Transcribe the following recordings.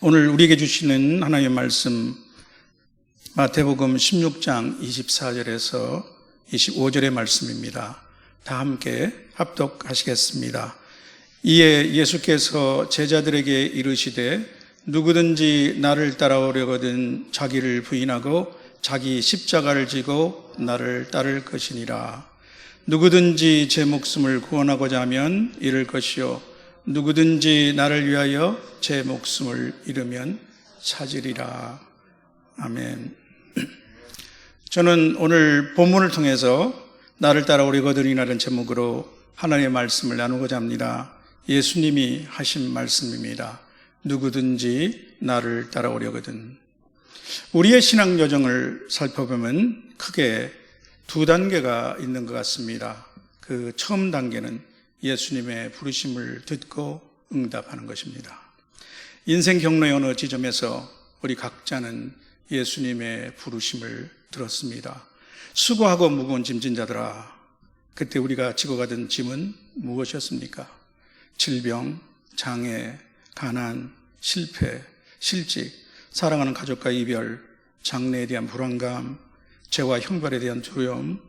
오늘 우리에게 주시는 하나님의 말씀 마태복음 16장 24절에서 25절의 말씀입니다. 다 함께 합독하시겠습니다. 이에 예수께서 제자들에게 이르시되 누구든지 나를 따라오려거든 자기를 부인하고 자기 십자가를 지고 나를 따를 것이니라. 누구든지 제 목숨을 구원하고자 하면 잃을 것이요 누구든지 나를 위하여 제 목숨을 잃으면 찾으리라. 아멘. 저는 오늘 본문을 통해서 나를 따라오려거든이라는 제목으로 하나님의 말씀을 나누고자 합니다. 예수님이 하신 말씀입니다. 누구든지 나를 따라오려거든. 우리의 신앙 여정을 살펴보면 크게 두 단계가 있는 것 같습니다. 그 처음 단계는 예수님의 부르심을 듣고 응답하는 것입니다. 인생 경로의 어느 지점에서 우리 각자는 예수님의 부르심을 들었습니다. 수고하고 무거운 짐진 자들아, 그때 우리가 지고 가던 짐은 무엇이었습니까? 질병, 장애, 가난, 실패, 실직, 사랑하는 가족과 이별, 장래에 대한 불안감, 죄와 형벌에 대한 두려움,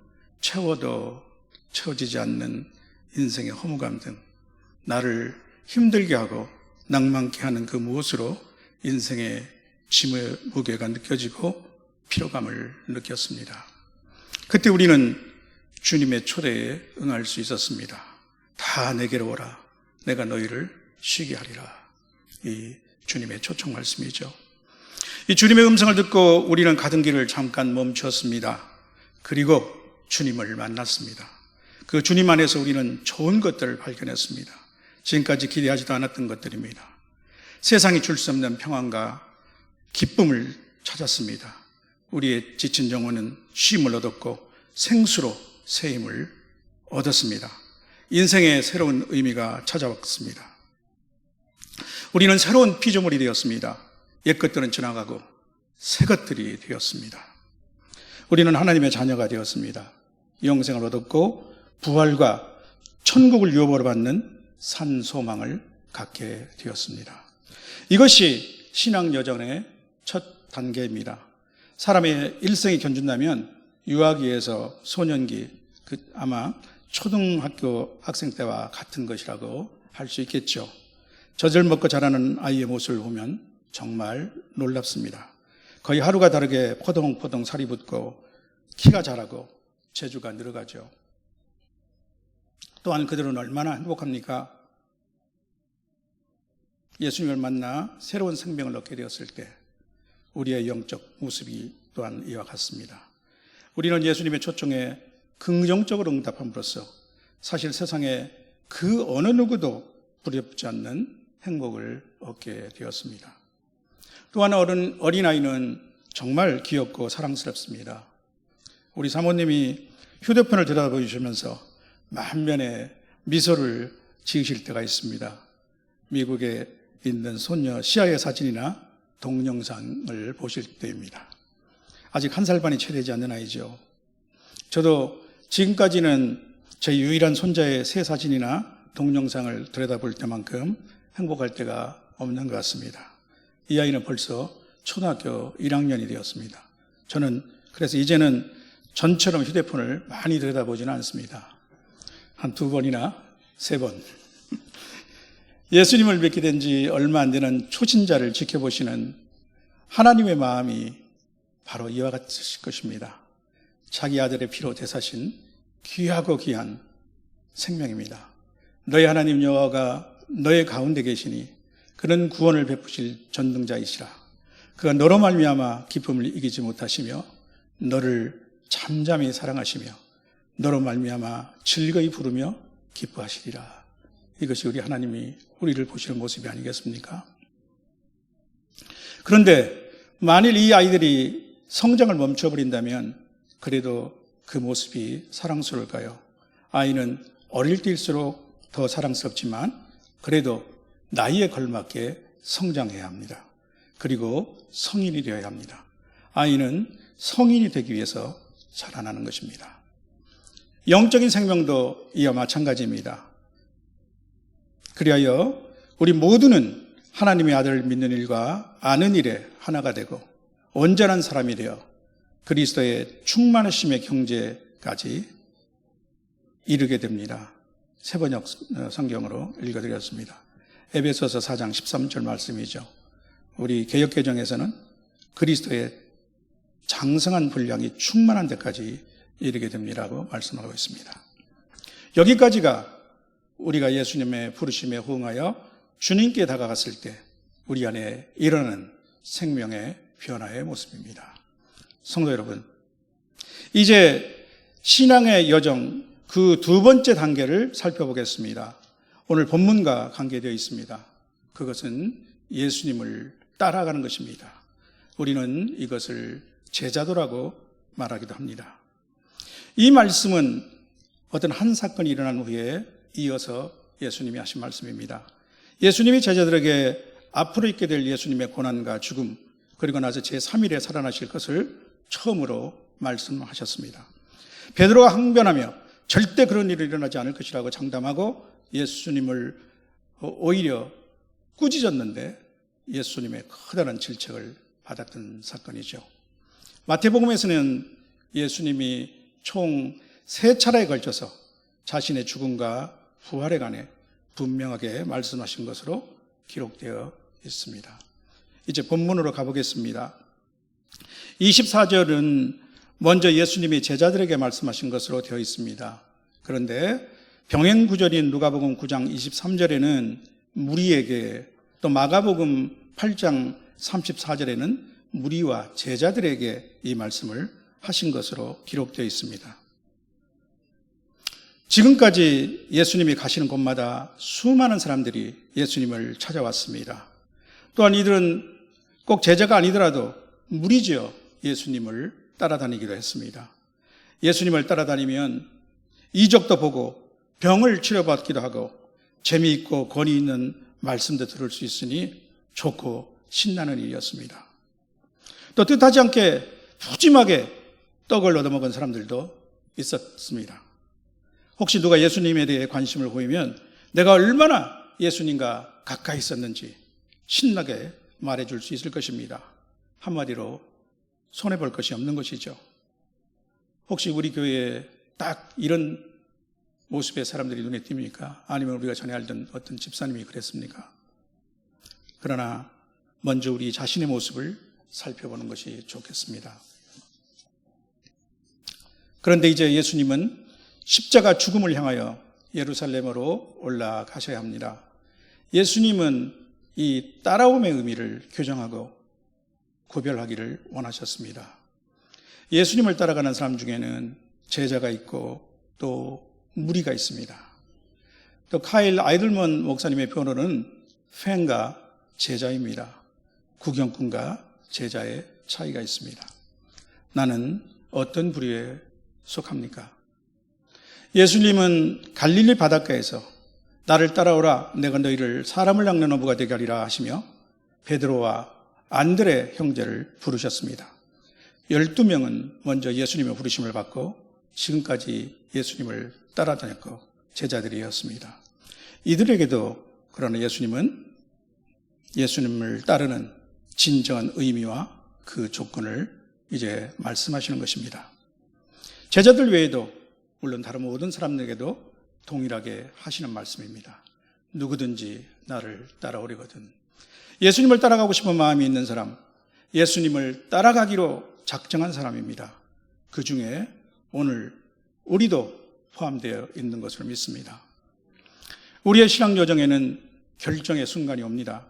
채워도 채워지지 않는 인생의 허무감 등 나를 힘들게 하고 낭만케 하는 그 무엇으로 인생의 짐의 무게가 느껴지고 피로감을 느꼈습니다. 그때 우리는 주님의 초대에 응할 수 있었습니다. 다 내게로 오라. 내가 너희를 쉬게 하리라. 이 주님의 초청 말씀이죠. 이 주님의 음성을 듣고 우리는 가던 길을 잠깐 멈췄습니다. 그리고 주님을 만났습니다. 그 주님 안에서 우리는 좋은 것들을 발견했습니다. 지금까지 기대하지도 않았던 것들입니다. 세상이 줄 수 없는 평안과 기쁨을 찾았습니다. 우리의 지친 영혼은 쉼을 얻었고 생수로 새 힘을 얻었습니다. 인생의 새로운 의미가 찾아왔습니다. 우리는 새로운 피조물이 되었습니다. 옛 것들은 지나가고 새 것들이 되었습니다. 우리는 하나님의 자녀가 되었습니다. 영생을 얻었고 부활과 천국을 유업으로 받는 산 소망을 갖게 되었습니다. 이것이 신앙 여정의 첫 단계입니다. 사람의 일생이 견준다면 유아기에서 소년기, 아마 초등학교 학생 때와 같은 것이라고 할 수 있겠죠. 젖을 먹고 자라는 아이의 모습을 보면 정말 놀랍습니다. 거의 하루가 다르게 포동포동 살이 붙고 키가 자라고 체주가 늘어가죠. 또한 그들은 얼마나 행복합니까? 예수님을 만나 새로운 생명을 얻게 되었을 때 우리의 영적 모습이 또한 이와 같습니다. 우리는 예수님의 초청에 긍정적으로 응답함으로써 사실 세상에 그 어느 누구도 두렵지 않는 행복을 얻게 되었습니다. 또한 어린아이는 정말 귀엽고 사랑스럽습니다. 우리 사모님이 휴대폰을 들여다보시면서 만면에 미소를 지으실 때가 있습니다. 미국에 있는 손녀 시아의 사진이나 동영상을 보실 때입니다. 아직 1살 반이 채 되지 않는 아이죠. 저도 지금까지는 제 유일한 손자의 새 사진이나 동영상을 들여다볼 때만큼 행복할 때가 없는 것 같습니다. 이 아이는 벌써 초등학교 1학년이 되었습니다. 저는 그래서 이제는 전처럼 휴대폰을 많이 들여다보지는 않습니다. 한 2번이나 3번. 예수님을 믿게 된 지 얼마 안 되는 초신자를 지켜보시는 하나님의 마음이 바로 이와 같으실 것입니다. 자기 아들의 피로 되사신 귀하고 귀한 생명입니다. 너희 하나님 여호와가 너의 가운데 계시니 그는 구원을 베푸실 전능자이시라. 그가 너로 말미암아 기쁨을 이기지 못하시며 너를 잠잠히 사랑하시며 너로 말미암아 즐거이 부르며 기뻐하시리라. 이것이 우리 하나님이 우리를 보시는 모습이 아니겠습니까? 그런데 만일 이 아이들이 성장을 멈춰버린다면 그래도 그 모습이 사랑스러울까요? 아이는 어릴 때일수록 더 사랑스럽지만 그래도 나이에 걸맞게 성장해야 합니다. 그리고 성인이 되어야 합니다. 아이는 성인이 되기 위해서 자라나는 것입니다. 영적인 생명도 이와 마찬가지입니다. 그리하여 우리 모두는 하나님의 아들을 믿는 일과 아는 일에 하나가 되고 온전한 사람이 되어 그리스도의 충만하심의 경제까지 이르게 됩니다. 세번역 성경으로 읽어드렸습니다. 에베소서 4장 13절 말씀이죠. 우리 개역개정에서는 그리스도의 장성한 분량이 충만한 데까지 이르게 됩니다라고 말씀하고 있습니다. 여기까지가 우리가 예수님의 부르심에 호응하여 주님께 다가갔을 때 우리 안에 일어나는 생명의 변화의 모습입니다. 성도 여러분, 이제 신앙의 여정 그 두 번째 단계를 살펴보겠습니다. 오늘 본문과 관계되어 있습니다. 그것은 예수님을 따라가는 것입니다. 우리는 이것을 제자도라고 말하기도 합니다. 이 말씀은 어떤 한 사건이 일어난 후에 이어서 예수님이 하신 말씀입니다. 예수님이 제자들에게 앞으로 있게 될 예수님의 고난과 죽음, 그리고 나서 제3일에 살아나실 것을 처음으로 말씀하셨습니다. 베드로가 항변하며 절대 그런 일이 일어나지 않을 것이라고 장담하고 예수님을 오히려 꾸짖었는데 예수님의 커다란 질책을 받았던 사건이죠. 마태복음에서는 예수님이 총 3차례에 걸쳐서 자신의 죽음과 부활에 관해 분명하게 말씀하신 것으로 기록되어 있습니다. 이제 본문으로 가보겠습니다. 24절은 먼저 예수님이 제자들에게 말씀하신 것으로 되어 있습니다. 그런데 병행구절인 누가복음 9장 23절에는 무리에게, 또 마가복음 8장 34절에는 무리와 제자들에게 이 말씀을 하신 것으로 기록되어 있습니다. 지금까지 예수님이 가시는 곳마다 수많은 사람들이 예수님을 찾아왔습니다. 또한 이들은 꼭 제자가 아니더라도 무리지어 예수님을 따라다니기도 했습니다. 예수님을 따라다니면 이적도 보고 병을 치료받기도 하고 재미있고 권위 있는 말씀도 들을 수 있으니 좋고 신나는 일이었습니다. 또 뜻하지 않게 푸짐하게 떡을 얻어먹은 사람들도 있었습니다. 혹시 누가 예수님에 대해 관심을 보이면 내가 얼마나 예수님과 가까이 있었는지 신나게 말해줄 수 있을 것입니다. 한마디로 손해볼 것이 없는 것이죠. 혹시 우리 교회에 딱 이런 모습의 사람들이 눈에 띕니까? 아니면 우리가 전에 알던 어떤 집사님이 그랬습니까? 그러나 먼저 우리 자신의 모습을 살펴보는 것이 좋겠습니다. 그런데 이제 예수님은 십자가 죽음을 향하여 예루살렘으로 올라가셔야 합니다. 예수님은 이 따라옴의 의미를 교정하고 구별하기를 원하셨습니다. 예수님을 따라가는 사람 중에는 제자가 있고 또 무리가 있습니다. 또 카일 아이들먼 목사님의 표현으로는 팬과 제자입니다. 구경꾼과 제자의 차이가 있습니다. 나는 어떤 부류에 속합니까? 예수님은 갈릴리 바닷가에서 나를 따라오라, 내가 너희를 사람을 낚는 어부가 되게 하리라 하시며 베드로와 안드레 형제를 부르셨습니다. 12명은 먼저 예수님의 부르심을 받고 지금까지 예수님을 따라다녔고 제자들이었습니다. 이들에게도 그러나 예수님은 예수님을 따르는 진정한 의미와 그 조건을 이제 말씀하시는 것입니다. 제자들 외에도 물론 다른 모든 사람들에게도 동일하게 하시는 말씀입니다. 누구든지 나를 따라오려거든. 예수님을 따라가고 싶은 마음이 있는 사람, 예수님을 따라가기로 작정한 사람입니다. 그 중에 오늘 우리도 포함되어 있는 것으로 믿습니다. 우리의 신앙 여정에는 결정의 순간이 옵니다.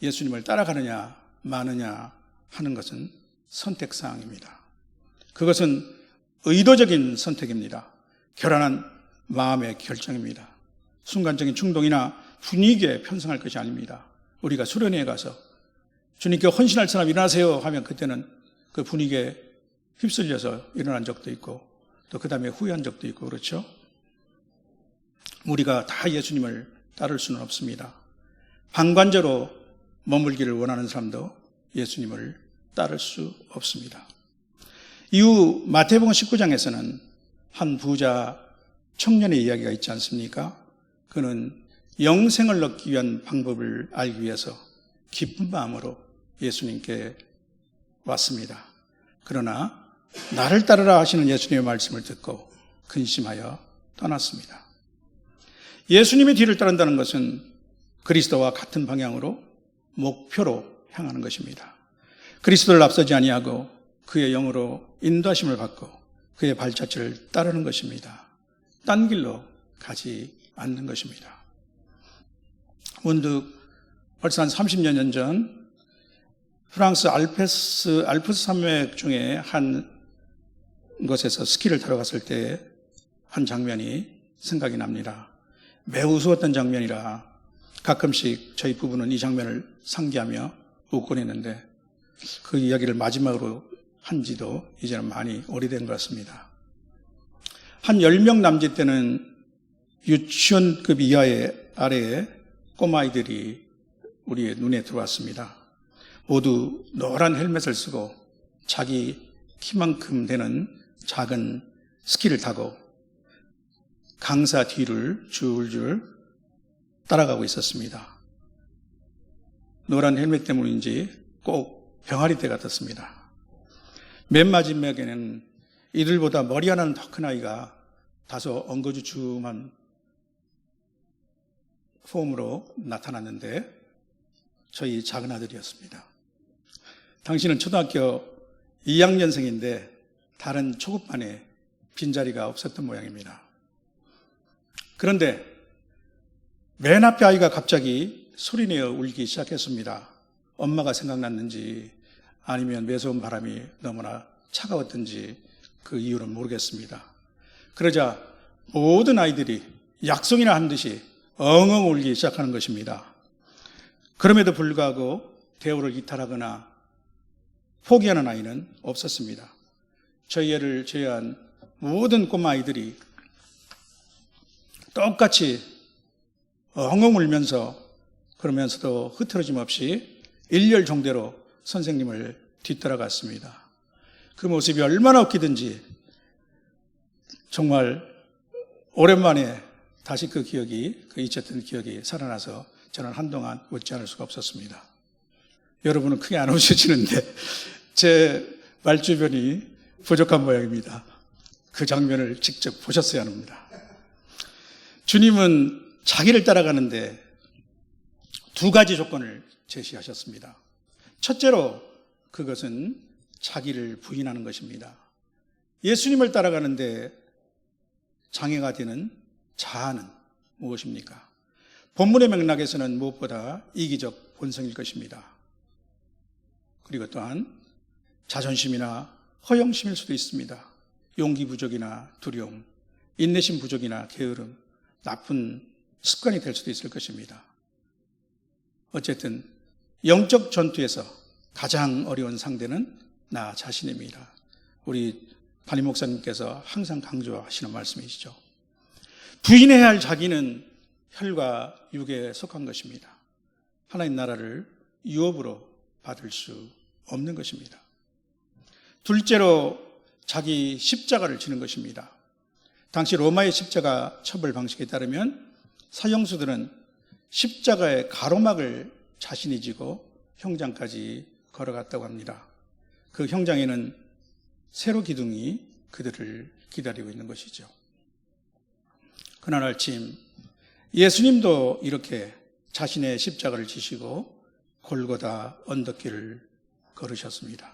예수님을 따라가느냐 마느냐 하는 것은 선택사항입니다. 그것은 의도적인 선택입니다. 결연한 마음의 결정입니다. 순간적인 충동이나 분위기에 편성할 것이 아닙니다. 우리가 수련회에 가서 주님께 헌신할 사람 일어나세요 하면 그때는 그 분위기에 휩쓸려서 일어난 적도 있고 또 그 다음에 후회한 적도 있고 그렇죠? 우리가 다 예수님을 따를 수는 없습니다. 방관자로 머물기를 원하는 사람도 예수님을 따를 수 없습니다. 이후 마태복음 19장에서는 한 부자 청년의 이야기가 있지 않습니까? 그는 영생을 얻기 위한 방법을 알기 위해서 기쁜 마음으로 예수님께 왔습니다. 그러나 나를 따르라 하시는 예수님의 말씀을 듣고 근심하여 떠났습니다. 예수님의 뒤를 따른다는 것은 그리스도와 같은 방향으로 목표로 향하는 것입니다. 그리스도를 앞서지 아니하고 그의 영으로 인도하심을 받고 그의 발자취를 따르는 것입니다. 딴 길로 가지 않는 것입니다. 문득 벌써 한 30여 년 전 프랑스 알프스 산맥 중에 한 곳에서 스키를 타러 갔을 때 한 장면이 생각이 납니다. 매우 우스웠던 장면이라 가끔씩 저희 부부는 이 장면을 상기하며 웃곤 했는데 그 이야기를 마지막으로 한 지도 이제는 많이 오래된 것 같습니다. 한 10명 남짓 되는 유치원급 아래에 꼬마아이들이 우리의 눈에 들어왔습니다. 모두 노란 헬멧을 쓰고 자기 키만큼 되는 작은 스키를 타고 강사 뒤를 줄줄 따라가고 있었습니다. 노란 헬멧 때문인지 꼭 병아리 때 같았습니다. 맨 마지막에는 이들보다 머리 하나는 더 큰 아이가 다소 엉거주춤한 폼으로 나타났는데 저희 작은 아들이었습니다. 당신은 초등학교 2학년생인데 다른 초급반에 빈자리가 없었던 모양입니다. 그런데 맨 앞에 아이가 갑자기 소리내어 울기 시작했습니다. 엄마가 생각났는지 아니면 매서운 바람이 너무나 차가웠던지 그 이유는 모르겠습니다. 그러자 모든 아이들이 약속이나 한 듯이 엉엉 울기 시작하는 것입니다. 그럼에도 불구하고 대우를 이탈하거나 포기하는 아이는 없었습니다. 저희 애를 제외한 모든 꼬마 아이들이 똑같이 엉엉 울면서 그러면서도 흐트러짐 없이 일렬종대로 선생님을 뒤따라갔습니다. 그 모습이 얼마나 웃기든지 정말 오랜만에 다시 그 잊혔던 기억이 살아나서 저는 한동안 웃지 않을 수가 없었습니다. 여러분은 크게 안 웃으시는데 제 말주변이 부족한 모양입니다. 그 장면을 직접 보셨어야 합니다. 주님은 자기를 따라가는데 두 가지 조건을 제시하셨습니다. 첫째로 그것은 자기를 부인하는 것입니다. 예수님을 따라가는데 장애가 되는 자아는 무엇입니까? 본문의 맥락에서는 무엇보다 이기적 본성일 것입니다. 그리고 또한 자존심이나 허영심일 수도 있습니다. 용기 부족이나 두려움, 인내심 부족이나 게으름, 나쁜 습관이 될 수도 있을 것입니다. 어쨌든 영적 전투에서 가장 어려운 상대는 나 자신입니다. 우리 담임 목사님께서 항상 강조하시는 말씀이시죠. 부인해야 할 자기는 혈과 육에 속한 것입니다. 하나님 나라를 유업으로 받을 수 없는 것입니다. 둘째로 자기 십자가를 지는 것입니다. 당시 로마의 십자가 처벌 방식에 따르면 사형수들은 십자가의 가로막을 자신이 지고 형장까지 걸어갔다고 합니다. 그 형장에는 세로 기둥이 그들을 기다리고 있는 것이죠. 그날 아침 예수님도 이렇게 자신의 십자가를 지시고 골고다 언덕길을 걸으셨습니다.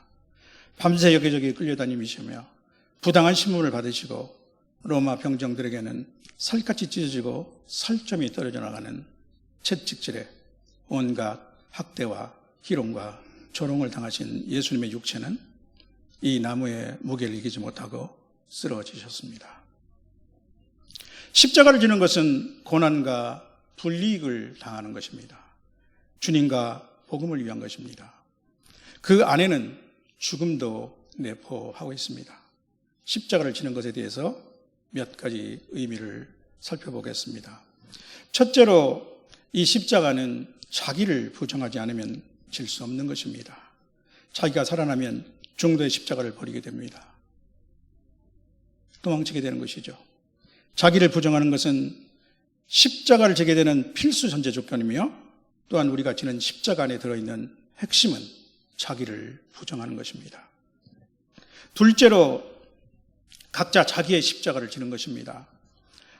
밤새 여기저기 끌려다니시며 부당한 신문을 받으시고 로마 병정들에게는 살갗이 찢어지고 살점이 떨어져 나가는 채찍질에 온갖 학대와 희롱과 조롱을 당하신 예수님의 육체는 이 나무의 무게를 이기지 못하고 쓰러지셨습니다. 십자가를 지는 것은 고난과 불이익을 당하는 것입니다. 주님과 복음을 위한 것입니다. 그 안에는 죽음도 내포하고 있습니다. 십자가를 지는 것에 대해서 몇 가지 의미를 살펴보겠습니다. 첫째로 이 십자가는 자기를 부정하지 않으면 질 수 없는 것입니다. 자기가 살아나면 중도의 십자가를 버리게 됩니다. 도망치게 되는 것이죠. 자기를 부정하는 것은 십자가를 지게 되는 필수 전제 조건이며 또한 우리가 지는 십자가 안에 들어있는 핵심은 자기를 부정하는 것입니다. 둘째로 각자 자기의 십자가를 지는 것입니다.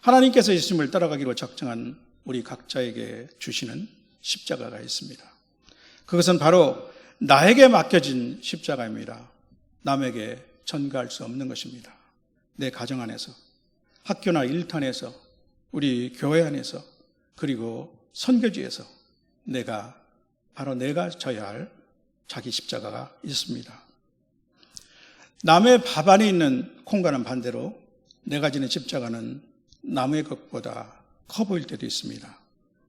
하나님께서 예수님을 따라가기로 작정한 우리 각자에게 주시는 십자가가 있습니다. 그것은 바로 나에게 맡겨진 십자가입니다. 남에게 전가할 수 없는 것입니다. 내 가정 안에서, 학교나 일터에서, 우리 교회 안에서, 그리고 선교지에서 바로 내가 져야 할 자기 십자가가 있습니다. 남의 밥 안에 있는 콩과는 반대로 내가 지는 십자가는 남의 것보다 커 보일 때도 있습니다.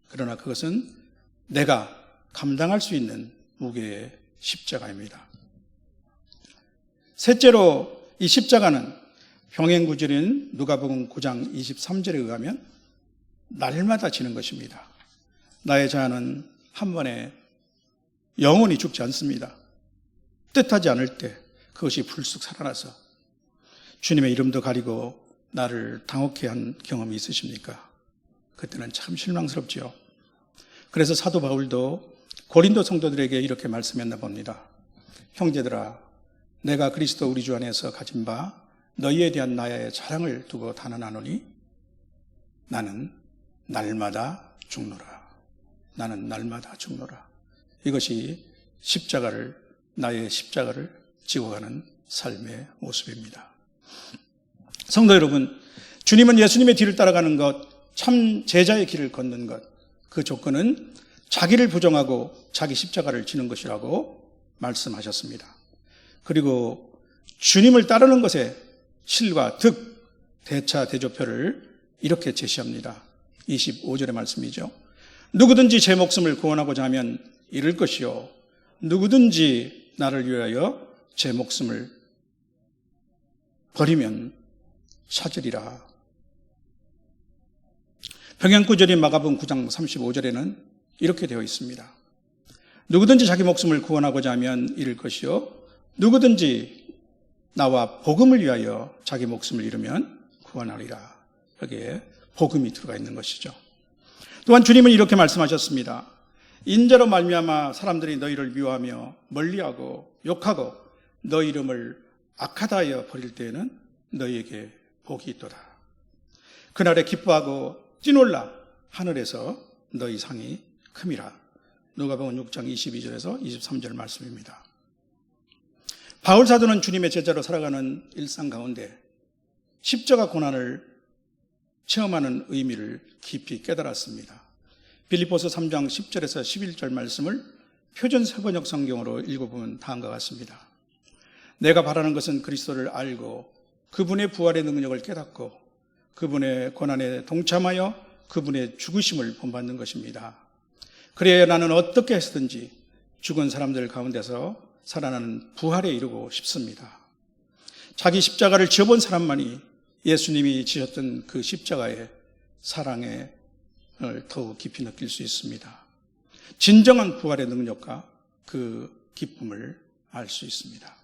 그러나 그것은 내가 감당할 수 있는 무게의 십자가입니다. 셋째로 이 십자가는 병행구절인 누가복음 9장 23절에 의하면 날마다 지는 것입니다. 나의 자아는 한 번에 영원히 죽지 않습니다. 뜻하지 않을 때 그것이 불쑥 살아나서 주님의 이름도 가리고 나를 당혹해 한 경험이 있으십니까? 그때는 참 실망스럽지요. 그래서 사도 바울도 고린도 성도들에게 이렇게 말씀했나 봅니다. 형제들아, 내가 그리스도 우리 주 안에서 가진 바 너희에 대한 나의 자랑을 두고 단언하노니 나는 날마다 죽노라. 나는 날마다 죽노라. 이것이 나의 십자가를 지고 가는 삶의 모습입니다. 성도 여러분, 주님은 예수님의 뒤를 따라가는 것, 참 제자의 길을 걷는 것, 그 조건은 자기를 부정하고 자기 십자가를 지는 것이라고 말씀하셨습니다. 그리고 주님을 따르는 것의 실과 득, 대차, 대조표를 이렇게 제시합니다. 25절의 말씀이죠. 누구든지 제 목숨을 구원하고자 하면 잃을 것이요, 누구든지 나를 위하여 제 목숨을 버리면 찾으리라. 병행구절인 마가복음 9장 35절에는 이렇게 되어 있습니다. 누구든지 자기 목숨을 구원하고자 하면 잃을 것이요, 누구든지 나와 복음을 위하여 자기 목숨을 잃으면 구원하리라. 여기에 복음이 들어가 있는 것이죠. 또한 주님은 이렇게 말씀하셨습니다. 인자로 말미암아 사람들이 너희를 미워하며 멀리하고 욕하고 너희 이름을 악하다 하여 버릴 때에는 너희에게 복이 있도다. 그날에 기뻐하고 뛰놀라. 하늘에서 너희 상이 큼이라. 누가복음 6장 22절에서 23절 말씀입니다. 바울 사도는 주님의 제자로 살아가는 일상 가운데 십자가 고난을 체험하는 의미를 깊이 깨달았습니다. 빌립보서 3장 10절에서 11절 말씀을 표준 세번역 성경으로 읽어보면 다음과 같습니다. 내가 바라는 것은 그리스도를 알고 그분의 부활의 능력을 깨닫고 그분의 고난에 동참하여 그분의 죽으심을 본받는 것입니다. 그래야 나는 어떻게 해서든지 죽은 사람들 가운데서 살아나는 부활에 이르고 싶습니다. 자기 십자가를 지어본 사람만이 예수님이 지셨던 그 십자가의 사랑을 더욱 깊이 느낄 수 있습니다. 진정한 부활의 능력과 그 기쁨을 알 수 있습니다.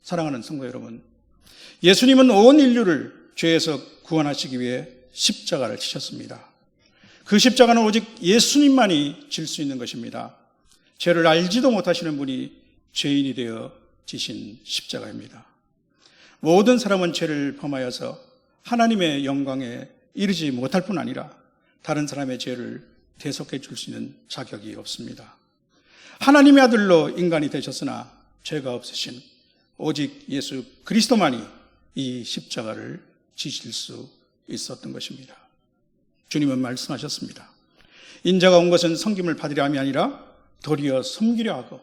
사랑하는 성도 여러분, 예수님은 온 인류를 죄에서 구원하시기 위해 십자가를 지셨습니다. 그 십자가는 오직 예수님만이 질 수 있는 것입니다. 죄를 알지도 못하시는 분이 죄인이 되어 지신 십자가입니다. 모든 사람은 죄를 범하여서 하나님의 영광에 이르지 못할 뿐 아니라 다른 사람의 죄를 대속해 줄 수 있는 자격이 없습니다. 하나님의 아들로 인간이 되셨으나 죄가 없으신 오직 예수 그리스도만이 이 십자가를 지실 수 있었던 것입니다. 주님은 말씀하셨습니다. 인자가 온 것은 섬김을 받으려 함이 아니라 도리어 섬기려 하고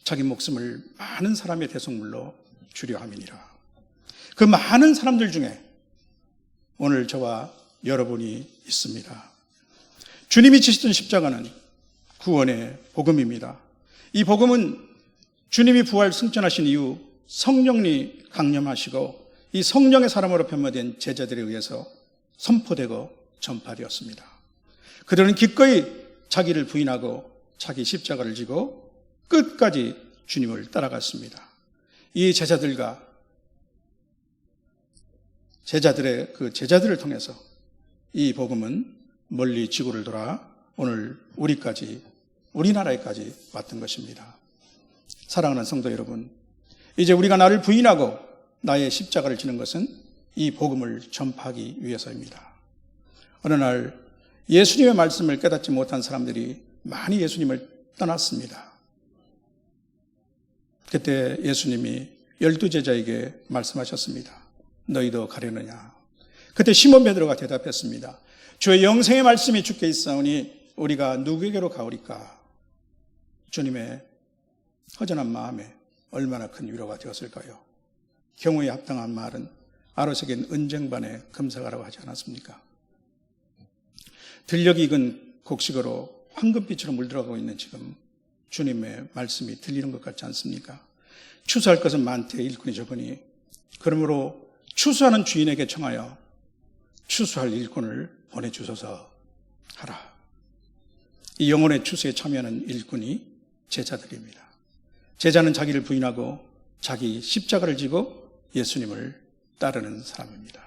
자기 목숨을 많은 사람의 대속물로 주려 함이니라. 그 많은 사람들 중에 오늘 저와 여러분이 있습니다. 주님이 지시던 십자가는 구원의 복음입니다. 이 복음은 주님이 부활 승천하신 이후 성령이 강림하시고 이 성령의 사람으로 변화된 제자들에 의해서 선포되고 전파되었습니다. 그들은 기꺼이 자기를 부인하고 자기 십자가를 지고 끝까지 주님을 따라갔습니다. 이 제자들과 제자들의 그 제자들을 통해서 이 복음은 멀리 지구를 돌아 오늘 우리나라에까지 왔던 것입니다. 사랑하는 성도 여러분, 이제 우리가 나를 부인하고 나의 십자가를 지는 것은 이 복음을 전파하기 위해서입니다. 어느 날 예수님의 말씀을 깨닫지 못한 사람들이 많이 예수님을 떠났습니다. 그때 예수님이 12제자에게 말씀하셨습니다. 너희도 가려느냐? 그때 시몬 베드로가 대답했습니다. 주의 영생의 말씀이 주께 있사오니 우리가 누구에게로 가오리까? 주님의 허전한 마음에 얼마나 큰 위로가 되었을까요? 경우에 합당한 말은 아로새긴 은쟁반에 금사가라고 하지 않았습니까? 들녘이 익은 곡식으로 황금빛으로 물들어가고 있는 지금 주님의 말씀이 들리는 것 같지 않습니까? 추수할 것은 많되 일꾼이 적으니 그러므로 추수하는 주인에게 청하여 추수할 일꾼을 보내주소서 하라. 이 영혼의 추수에 참여하는 일꾼이 제자들입니다. 제자는 자기를 부인하고 자기 십자가를 지고 예수님을 따르는 사람입니다.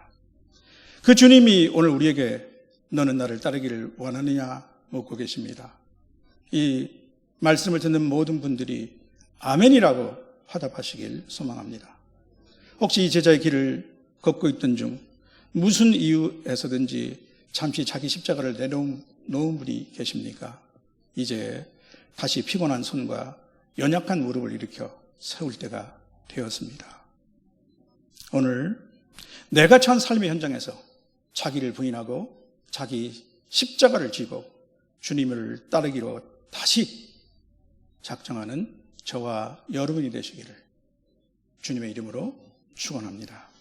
그 주님이 오늘 우리에게 너는 나를 따르기를 원하느냐 묻고 계십니다. 이 말씀을 듣는 모든 분들이 아멘이라고 화답하시길 소망합니다. 혹시 이 제자의 길을 걷고 있던 중 무슨 이유에서든지 잠시 자기 십자가를 내놓은 분이 계십니까? 이제 다시 피곤한 손과 연약한 무릎을 일으켜 세울 때가 되었습니다. 오늘 내가 처한 삶의 현장에서 자기를 부인하고 자기 십자가를 지고 주님을 따르기로 다시 작정하는 저와 여러분이 되시기를 주님의 이름으로 축원합니다.